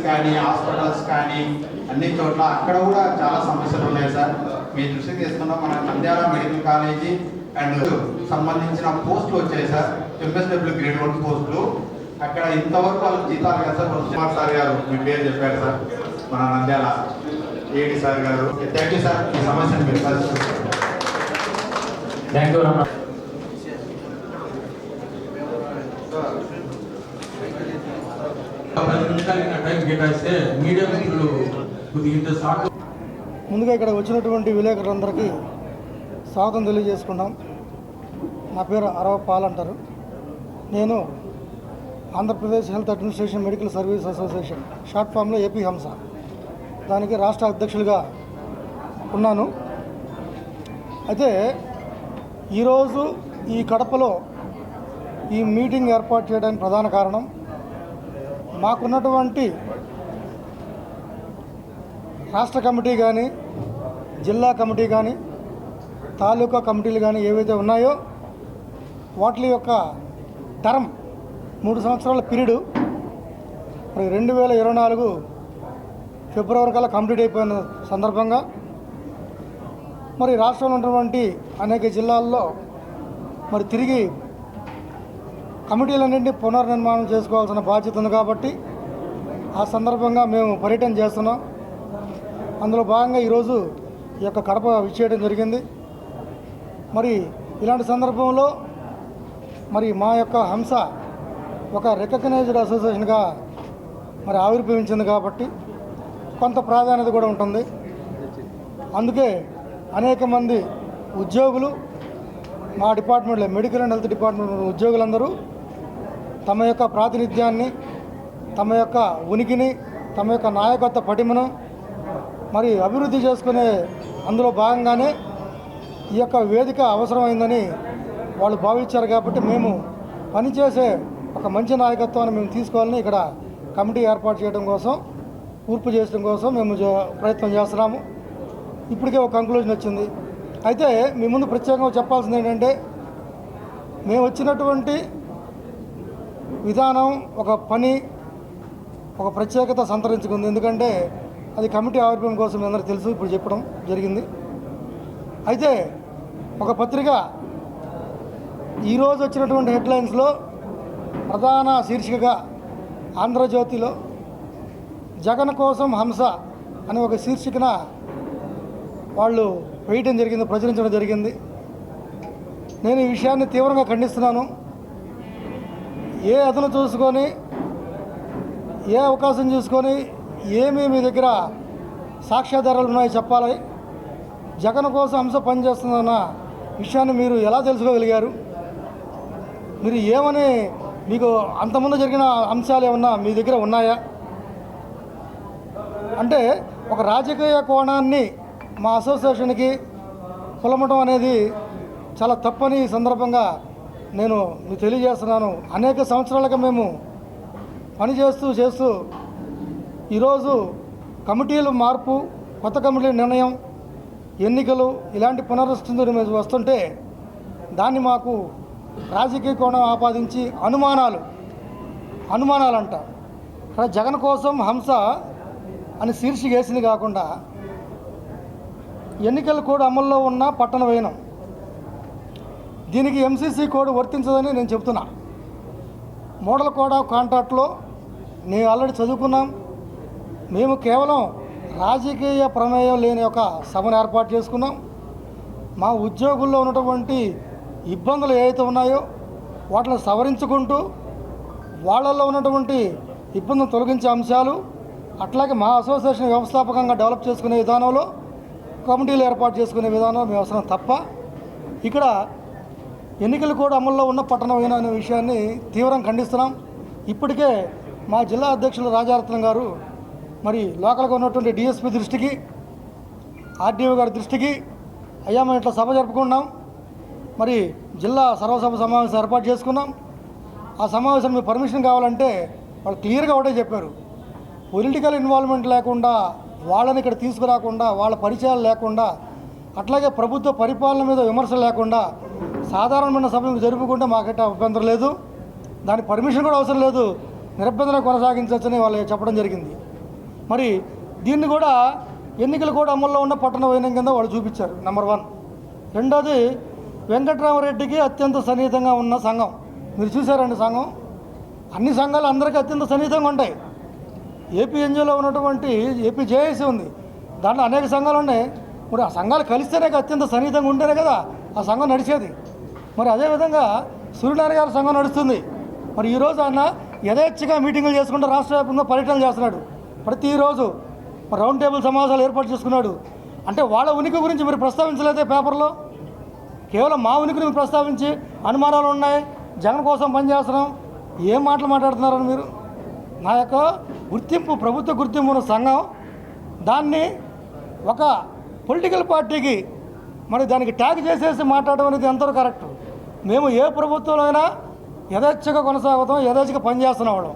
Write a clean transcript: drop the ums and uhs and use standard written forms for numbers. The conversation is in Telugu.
కానీ హాస్పిటల్స్ కానీ అన్ని చోట్ల అక్కడ కూడా చాలా సమస్యలు ఉన్నాయి సార్. మీ దృష్టికి తీసుకున్నాం. మన నంద్యాల మెడికల్ కాలేజీ అండ్ సంబంధించిన పోస్టులు వచ్చాయి సార్, ఎంఎస్డబ్ల్యూ గ్రేడ్ 1 పోస్టులు. అక్కడ ఇంతవరకు వాళ్ళకి జీతాలు కదా సార్. కుమార్ సార్ గారు మీ పేరు చెప్పారు సార్, మన నంద్యాల ఏడి సార్ గారు. థ్యాంక్ యూ సార్, ఈ సమస్యను మీరు పరిష్కరిస్తారు. Thank you Ramana. ముందుగా ఇక్కడ వచ్చినటువంటి విలేకరులందరికీ స్వాగతం తెలియజేసుకున్నాం. నా పేరు అరవపాల్ అంటారు. నేను Andhra Pradesh health administration medical service association, short ఫామ్లో ఏపీ హంస, దానికి రాష్ట్ర అధ్యక్షులుగా ఉన్నాను. అయితే ఈరోజు ఈ కడపలో ఈ మీటింగ్ ఏర్పాటు చేయడానికి ప్రధాన కారణం, మాకున్నటువంటి రాష్ట్ర కమిటీ కానీ, జిల్లా కమిటీ కానీ, తాలూకా కమిటీలు కానీ ఏవైతే ఉన్నాయో వాటి యొక్క టర్మ్ 3 సంవత్సరాల పీరియడ్ మరి 2024 ఫిబ్రవరి కల్లా కంప్లీట్ అయిపోయిన సందర్భంగా మరి రాష్ట్రంలో ఉన్నటువంటి అనేక జిల్లాల్లో మరి తిరిగి కమిటీలన్నింటినీ పునర్నిర్మాణం చేసుకోవాల్సిన బాధ్యత ఉంది. కాబట్టి ఆ సందర్భంగా మేము పర్యటన చేస్తున్నాం. అందులో భాగంగా ఈరోజు ఈ యొక్క కడప విచ్చేయడం జరిగింది. మరి ఇలాంటి సందర్భంలో మరి మా యొక్క హంస ఒక రికగ్నైజ్డ్ అసోసియేషన్గా మరి ఆవిర్భవించింది కాబట్టి కొంత ప్రాధాన్యత కూడా ఉంటుంది. అందుకే అనేక మంది ఉద్యోగులు, మా డిపార్ట్మెంట్లో మెడికల్ అండ్ హెల్త్ డిపార్ట్మెంట్ ఉద్యోగులందరూ తమ యొక్క ప్రాతినిధ్యాన్ని, తమ యొక్క ఉనికిని, తమ యొక్క నాయకత్వ పటిమను మరి అభివృద్ధి చేసుకునే అందులో భాగంగానే ఈ యొక్క వేదిక అవసరమైందని వాళ్ళు భావించారు. కాబట్టి మేము పనిచేసే ఒక మంచి నాయకత్వాన్ని మేము తీసుకోవాలని ఇక్కడ కమిటీ ఏర్పాటు చేయడం కోసం, కూర్పు చేయడం కోసం మేము ప్రయత్నం చేస్తున్నాము. ఇప్పటికే ఒక కంక్లూజన్ వచ్చింది. అయితే మీ ముందు ప్రత్యేకంగా చెప్పాల్సింది ఏంటంటే, మేము వచ్చినటువంటి విధానం ఒక పని, ఒక ప్రత్యేకత సంతరించుకుంది. ఎందుకంటే అది కమిటీ ఆవిర్భావం కోసం మీ అందరికీ తెలుసు, ఇప్పుడు చెప్పడం జరిగింది. అయితే ఒక పత్రిక ఈరోజు వచ్చినటువంటి హెడ్లైన్స్లో ప్రధాన శీర్షికగా ఆంధ్రజ్యోతిలో జగన్ కోసం హంస అనే ఒక శీర్షికన వాళ్ళు వేయటం జరిగింది, ప్రచురించడం జరిగింది. నేను ఈ విషయాన్ని తీవ్రంగా ఖండిస్తున్నాను. ఏ అదను చూసుకొని, ఏ అవకాశం చూసుకొని, ఏమీ మీ దగ్గర సాక్ష్యాధారాలు ఉన్నాయో చెప్పాలి. జగన్ కోసం హంస పనిచేస్తుందన్న విషయాన్ని మీరు ఎలా తెలుసుకోగలిగారు? మీరు ఏమని, మీకు అంతకుముందు జరిగిన అంశాలు ఏమన్నా మీ దగ్గర ఉన్నాయా? అంటే ఒక రాజకీయ కోణాన్ని మా అసోసియేషన్కి పులమటం అనేది చాలా తప్పని ఈ సందర్భంగా నేను మీకు తెలియజేస్తున్నాను. అనేక సంవత్సరాలుగా మేము చేస్తూ ఈరోజు కమిటీలు మార్పు, కొత్త కమిటీల నిర్ణయం, ఎన్నికలు ఇలాంటి పునరుద్ధరణ మీద వస్తుంటే దాన్ని మాకు రాజకీయ కోణం ఆపాదించి అనుమానాలంట. జగన్ కోసం హంస అని శీర్షిక వేసింది కాకుండా ఎన్నికల కోడ్ అమల్లో ఉన్న పట్టణ వైనం, దీనికి ఎంసీసీ కోడ్ వర్తించదని నేను చెప్తున్నా. మోడల్ కోడ్ ఆఫ్ కాంట్రాక్ట్లో నేను ఆల్రెడీ చదువుకున్నాం. మేము కేవలం రాజకీయ ప్రమేయం లేని ఒక సభను ఏర్పాటు చేసుకున్నాం. మా ఉద్యోగుల్లో ఉన్నటువంటి ఇబ్బందులు ఏవైతే ఉన్నాయో వాటిని సవరించుకుంటూ వాళ్ళల్లో ఉన్నటువంటి ఇబ్బందులు తొలగించే అంశాలు, అట్లాగే మా అసోసియేషన్ వ్యవస్థాపకంగా డెవలప్ చేసుకునే విధానంలో కమిటీలు ఏర్పాటు చేసుకునే విధానం మేము అవసరం తప్ప, ఇక్కడ ఎన్నికలు కూడా అమల్లో ఉన్న పట్టణమైన అనే విషయాన్ని తీవ్రంగా ఖండిస్తున్నాం. ఇప్పటికే మా జిల్లా అధ్యక్షులు రాజారత్నం గారు మరి లోకల్గా ఉన్నటువంటి డిఎస్పీ దృష్టికి, ఆర్డీఓ గారి దృష్టికి, అయ్యా మేము ఇట్లా సభ జరుపుకున్నాం, మరి జిల్లా సర్వసభ సమావేశం ఏర్పాటు చేసుకున్నాం, ఆ సమావేశం మీకు పర్మిషన్ కావాలంటే వాళ్ళు క్లియర్గా ఒకటే చెప్పారు. పొలిటికల్ ఇన్వాల్వ్మెంట్ లేకుండా, వాళ్ళని ఇక్కడ తీసుకురాకుండా, వాళ్ళ పరిచయాలు లేకుండా, అట్లాగే ప్రభుత్వ పరిపాలన మీద విమర్శలు లేకుండా సాధారణమైన సభలు జరుపుకుంటే మాకైతే అభ్యంతరం లేదు, దాని పర్మిషన్ కూడా అవసరం లేదు, నిరభ్యంతరం కొనసాగించవచ్చని వాళ్ళు చెప్పడం జరిగింది. మరి దీన్ని కూడా ఎన్నికలు కూడా అమల్లో ఉన్న పట్టణ వైనం కింద వాళ్ళు చూపించారు. నెంబర్ 1. రెండోది వెంకట్రామరెడ్డికి అత్యంత సన్నిహితంగా ఉన్న సంఘం. మీరు చూసారండి సంఘం. అన్ని సంఘాలు అందరికీ అత్యంత సన్నిహితంగా ఉంటాయి. ఏపీ ఎన్జిఓలో ఉన్నటువంటి ఏపీ జేఏసీ ఉంది, దాంట్లో అనేక సంఘాలు ఉన్నాయి. మరి ఆ సంఘాలు కలిస్తేనే అత్యంత సన్నిహితంగా ఉంటేనే కదా ఆ సంఘం నడిచేది. మరి అదేవిధంగా సూర్యనారాయణ గారి సంఘం నడుస్తుంది. మరి ఈరోజు ఆయన యథేచ్ఛగా మీటింగులు చేసుకుంటూ రాష్ట్ర వ్యాప్తంగా పర్యటనలు చేస్తున్నాడు. ప్రతిరోజు రౌండ్ టేబుల్ సమావేశాలు ఏర్పాటు చేసుకున్నాడు. అంటే వాళ్ళ ఉనికి గురించి మీరు ప్రస్తావించలేదే పేపర్లో. కేవలం మా ఉనికిని మీరు ప్రస్తావించి అనుమానాలు ఉన్నాయి, జగన్ కోసం పనిచేస్తున్నాం, ఏం మాటలు మాట్లాడుతున్నారని మీరు. నా యొక్క గుర్తింపు, ప్రభుత్వ గుర్తింపు ఉన్న సంఘం, దాన్ని ఒక పొలిటికల్ పార్టీకి మరి దానికి ట్యాగ్ చేసేసి మాట్లాడడం అనేది ఎంతవరకు కరెక్ట్? మేము ఏ ప్రభుత్వంలో అయినా యథేచ్ఛగా కొనసాగుతాం, యథేచ్ఛగా పనిచేస్తున్న వాళ్ళం.